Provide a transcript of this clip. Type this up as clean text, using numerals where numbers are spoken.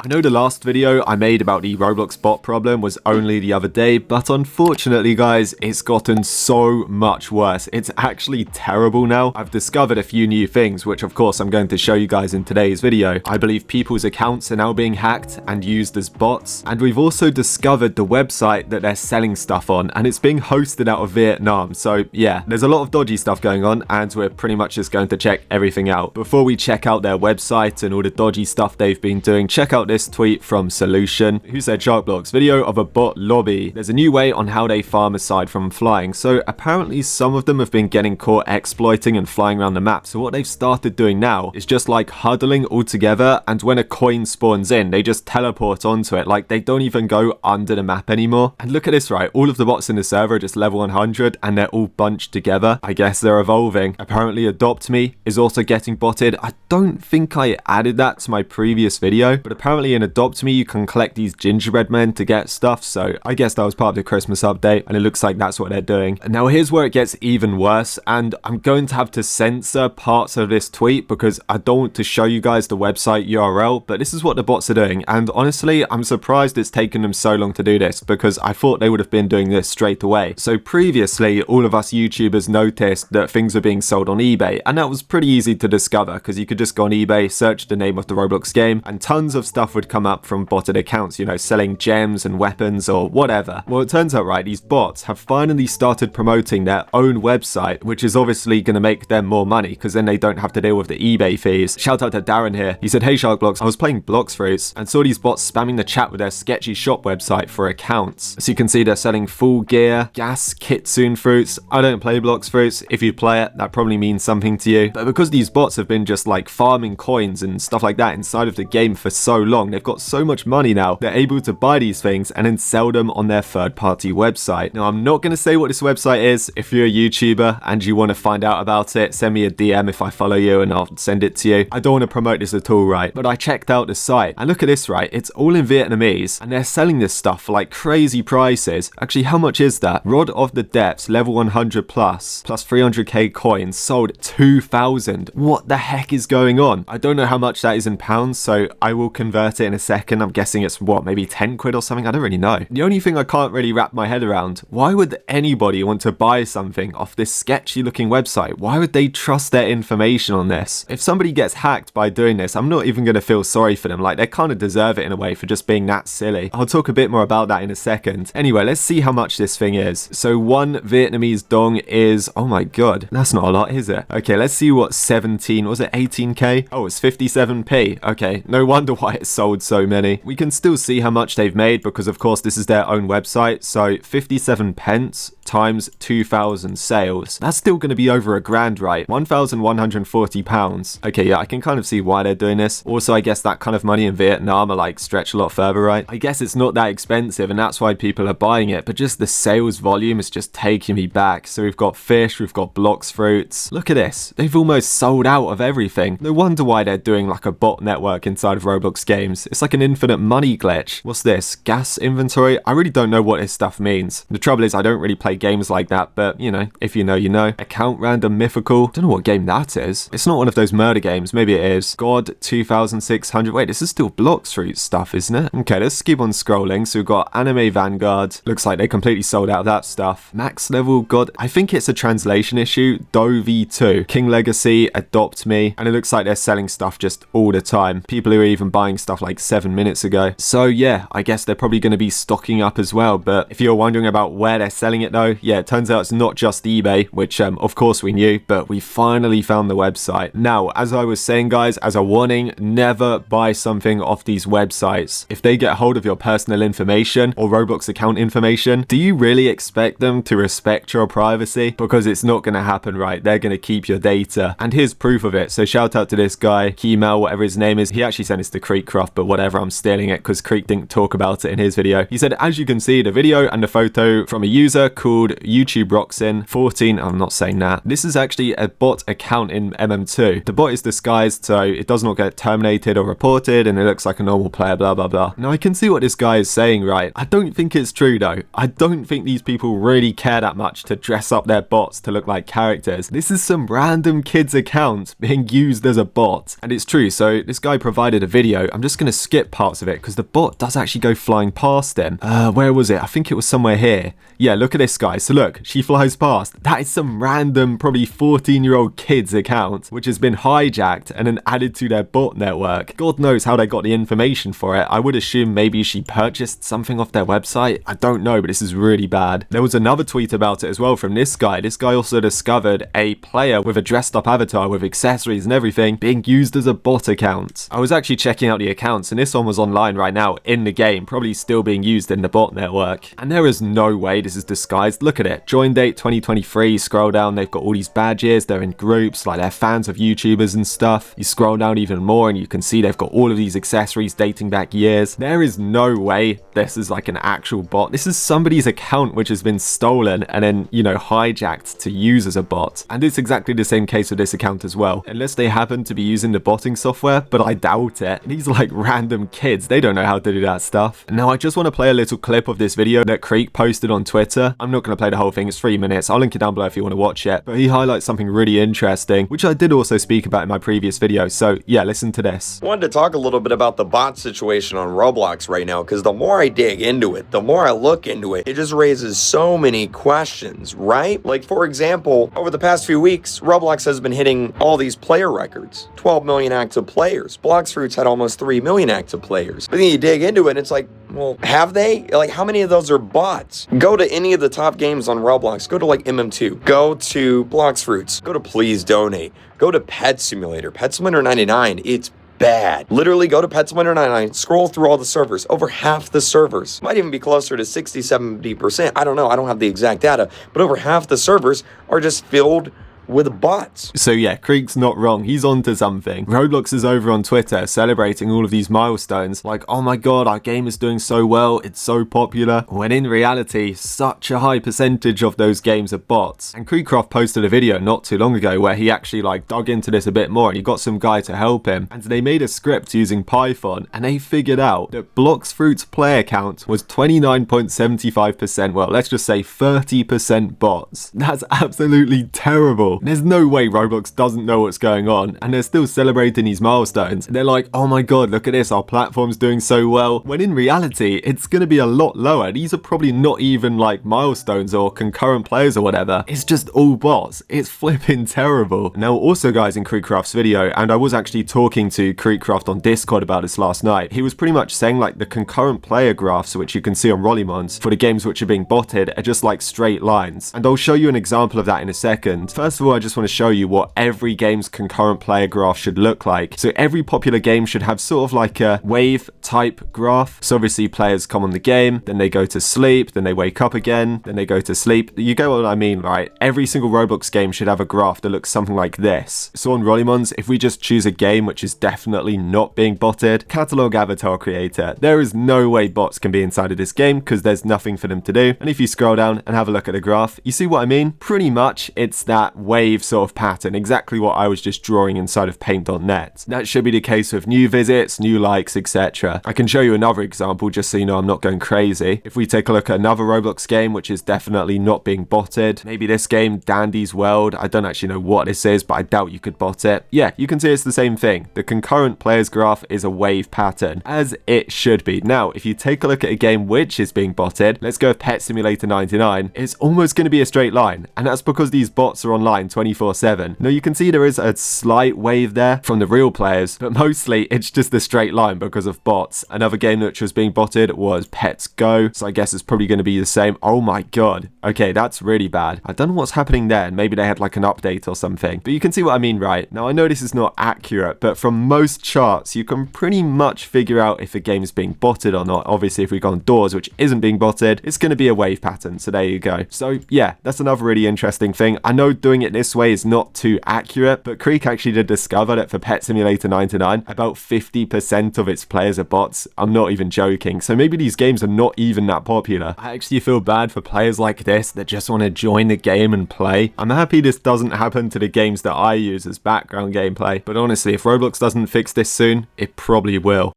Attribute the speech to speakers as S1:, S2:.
S1: I know the last video I made about the Roblox bot problem was only the other day, but unfortunately guys, it's gotten so much worse. It's actually terrible now. I've discovered a few new things, which of course I'm going to show you guys in today's video. I believe people's accounts are now being hacked and used as bots, and we've also discovered the website that they're selling stuff on, and it's being hosted out of Vietnam. So yeah, there's a lot of dodgy stuff going on, and we're pretty much just going to check everything out. Before we check out their website and all the dodgy stuff they've been doing, check out this tweet from Solution, who said Sharkblocks video of a bot lobby. There's a new way on how they farm aside from flying. So apparently some of them have been getting caught exploiting and flying around the map. So what they've started doing now is just like huddling all together, and when a coin spawns in, they just teleport onto it. Like they don't even go under the map anymore. And look at this, right? All of the bots in the server are just level 100 and they're all bunched together. I guess they're evolving. Apparently Adopt Me is also getting botted. I don't think I added that to my previous video, but apparently in Adopt Me you can collect these gingerbread men to get stuff, so I guess that was part of the Christmas update, and it looks like that's what they're doing. Now here's where it gets even worse, and I'm going to have to censor parts of this tweet because I don't want to show you guys the website URL, but this is what the bots are doing, and honestly I'm surprised it's taken them so long to do this because I thought they would have been doing this straight away. So previously all of us YouTubers noticed that things were being sold on eBay, and that was pretty easy to discover because you could just go on eBay, search the name of the Roblox game, and tons of stuff would come up from botted accounts, you know, selling gems and weapons or whatever. Well, it turns out, right, these bots have finally started promoting their own website, which is obviously going to make them more money because then they don't have to deal with the eBay fees. Shout out to Darren here. He said, hey Sharkblocks, I was playing Blox Fruits and saw these bots spamming the chat with their sketchy shop website for accounts. So you can see they're selling full gear, gas, kitsune fruits. I don't play Blox Fruits. If you play it, that probably means something to you. But because these bots have been just like farming coins and stuff like that inside of the game for so long, they've got so much money now, they're able to buy these things and then sell them on their third-party website. Now, I'm not going to say what this website is. If you're a YouTuber and you want to find out about it, send me a DM if I follow you and I'll send it to you. I don't want to promote this at all, right? But I checked out the site and look at this, right? It's all in Vietnamese and they're selling this stuff for like crazy prices. Actually, how much is that? Rod of the Depths, level 100 plus 300k coins, sold 2,000. What the heck is going on? I don't know how much that is in pounds, so I will convert it in a second. I'm guessing it's what, maybe 10 quid or something? I don't really know. The only thing I can't really wrap my head around, why would anybody want to buy something off this sketchy looking website? Why would they trust their information on this? If somebody gets hacked by doing this, I'm not even going to feel sorry for them. Like, they kind of deserve it in a way for just being that silly. I'll talk a bit more about that in a second. Anyway, let's see how much this thing is. So one Vietnamese dong is, oh my god, that's not a lot, is it? Okay, let's see what 17, was it 18k? Oh, it's 57p. Okay, no wonder why it sold so many. We can still see how much they've made because of course this is their own website. So 57 pence times 2,000 sales. That's still going to be over $1,000, right? £1,140. Okay, yeah, I can kind of see why they're doing this. Also, I guess that kind of money in Vietnam are like stretched a lot further, right? I guess it's not that expensive and that's why people are buying it, but just the sales volume is just taking me back. So we've got fish, we've got Blox Fruits. Look at this. They've almost sold out of everything. No wonder why they're doing like a bot network inside of Roblox games. It's like an infinite money glitch. What's this? Gas inventory? I really don't know what this stuff means. The trouble is I don't really play games like that, but you know, if you know, you know. Account random mythical. Don't know what game that is. It's not one of those murder games. Maybe it is. God 2600. Wait, this is still Blox Fruit stuff, isn't it? Okay, let's keep on scrolling. So we've got Anime Vanguard. Looks like they completely sold out of that stuff. Max level. God, I think it's a translation issue. Do V2. King Legacy. Adopt Me. And it looks like they're selling stuff just all the time. People who are even buying stuff like 7 minutes ago. So yeah, I guess they're probably going to be stocking up as well. But if you're wondering about where they're selling it though, yeah, it turns out it's not just eBay, which of course we knew, but we finally found the website. Now, as I was saying guys, as a warning, never buy something off these websites. If they get hold of your personal information or Roblox account information, do you really expect them to respect your privacy? Because it's not going to happen, right? They're going to keep your data. And here's proof of it. So shout out to this guy, Keymel, whatever his name is. He actually sent this to Creekcraft, but whatever, I'm stealing it because Creek didn't talk about it in his video. He said, as you can see, the video and the photo from a user called YouTube Roxin 14. I'm not saying that. This is actually a bot account in MM2. The bot is disguised so it does not get terminated or reported and it looks like a normal player, blah blah blah. Now I can see what this guy is saying, right? I don't think it's true though. I don't think these people really care that much to dress up their bots to look like characters. This is some random kid's account being used as a bot. And it's true, so this guy provided a video. I'm just just going to skip parts of it because the bot does actually go flying past him. Where was it? I think it was somewhere here. Yeah, look at this guy. So look, she flies past. That is some random, probably 14-year-old kid's account, which has been hijacked and then added to their bot network. God knows how they got the information for it. I would assume maybe she purchased something off their website. I don't know, but this is really bad. There was another tweet about it as well from this guy. This guy also discovered a player with a dressed up avatar with accessories and everything being used as a bot account. I was actually checking out the accounts and this one was online right now in the game, probably still being used in the bot network. And there is no way this is disguised. Look at it. Join date 2023. Scroll down. They've got all these badges. They're in groups, like they're fans of YouTubers and stuff. You scroll down even more and you can see they've got all of these accessories dating back years. There is no way this is like an actual bot. This is somebody's account which has been stolen and then, you know, hijacked to use as a bot. And it's exactly the same case with this account as well. Unless they happen to be using the botting software, but I doubt it. These are like random kids. They don't know how to do that stuff. Now, I just want to play a little clip of this video that Creek posted on Twitter. I'm not going to play the whole thing. It's 3 minutes. I'll link it down below if you want to watch it. But he highlights something really interesting, which I did also speak about in my previous video. So yeah, listen to this.
S2: I wanted to talk a little bit about the bot situation on Roblox right now, because the more I dig into it, the more I look into it, it just raises so many questions, right? Like, for example, over the past few weeks, Roblox has been hitting all these player records. 12 million active players. Bloxfruits had almost 3 million active players. But then you dig into it and it's like, well, have they? Like, how many of those are bots? Go to any of the top games on Roblox. Go to like MM2. Go to Bloxfruits. Go to Please Donate. Go to Pet Simulator. Pet Simulator 99. It's bad. Literally go to Pet Simulator 99, scroll through all the servers. Over half the servers, might even be closer to 60-70%. I don't know. I don't have the exact data, but over half the servers are just filled with bots.
S1: So yeah, Creek's not wrong. He's onto something. Roblox is over on Twitter celebrating all of these milestones. Like, oh my god, our game is doing so well. It's so popular. When in reality, such a high percentage of those games are bots. And Creekcroft posted a video not too long ago where he actually like dug into this a bit more and he got some guy to help him. And they made a script using Python and they figured out that Bloxfruit's player count was 29.75%. Well, let's just say 30% bots. That's absolutely terrible. There's no way Roblox doesn't know what's going on and they're still celebrating these milestones. They're like, oh my god, look at this, our platform's doing so well. When in reality, it's going to be a lot lower. These are probably not even like milestones or concurrent players or whatever. It's just all bots. It's flipping terrible. Now also guys, in Creekcraft's video, and I was actually talking to Creekcraft on Discord about this last night, he was pretty much saying like the concurrent player graphs which you can see on Rollymons for the games which are being botted are just like straight lines. And I'll show you an example of that in a second. First of all, I just want to show you what every game's concurrent player graph should look like. So every popular game should have sort of like a wave type graph. So obviously players come on the game, then they go to sleep, then they wake up again, then they go to sleep. You get what I mean, right? Every single Roblox game should have a graph that looks something like this. So on Rollymons, if we just choose a game which is definitely not being botted, catalog avatar creator, there is no way bots can be inside of this game because there's nothing for them to do. And if you scroll down and have a look at the graph, you see what I mean? Pretty much it's that wave sort of pattern, exactly what I was just drawing inside of paint.net. That should be the case with new visits, new likes, etc. I can show you another example just so you know I'm not going crazy. If we take a look at another Roblox game which is definitely not being botted, maybe this game, Dandy's World, I don't actually know what this is, but I doubt you could bot it. Yeah, you can see it's the same thing. The concurrent players graph is a wave pattern, as it should be. Now, if you take a look at a game which is being botted, let's go with Pet Simulator 99, it's almost going to be a straight line, and that's because these bots are online 24/7. Now you can see there is a slight wave there from the real players, but mostly it's just a straight line because of bots. Another game which was being botted was Pets Go, so I guess it's probably going to be the same. Oh my god. Okay, that's really bad. I don't know what's happening there. Maybe they had like an update or something, but you can see what I mean, right? Now I know this is not accurate, but from most charts you can pretty much figure out if a game is being botted or not. Obviously if we go on Doors, which isn't being botted, it's going to be a wave pattern, so there you go. So yeah, that's another really interesting thing. I know doing it this way is not too accurate, but Creek actually did discover that for Pet Simulator 99, about 50% of its players are bots. I'm not even joking. So maybe these games are not even that popular. I actually feel bad for players like this that just want to join the game and play. I'm happy this doesn't happen to the games that I use as background gameplay, but honestly, if Roblox doesn't fix this soon, it probably will.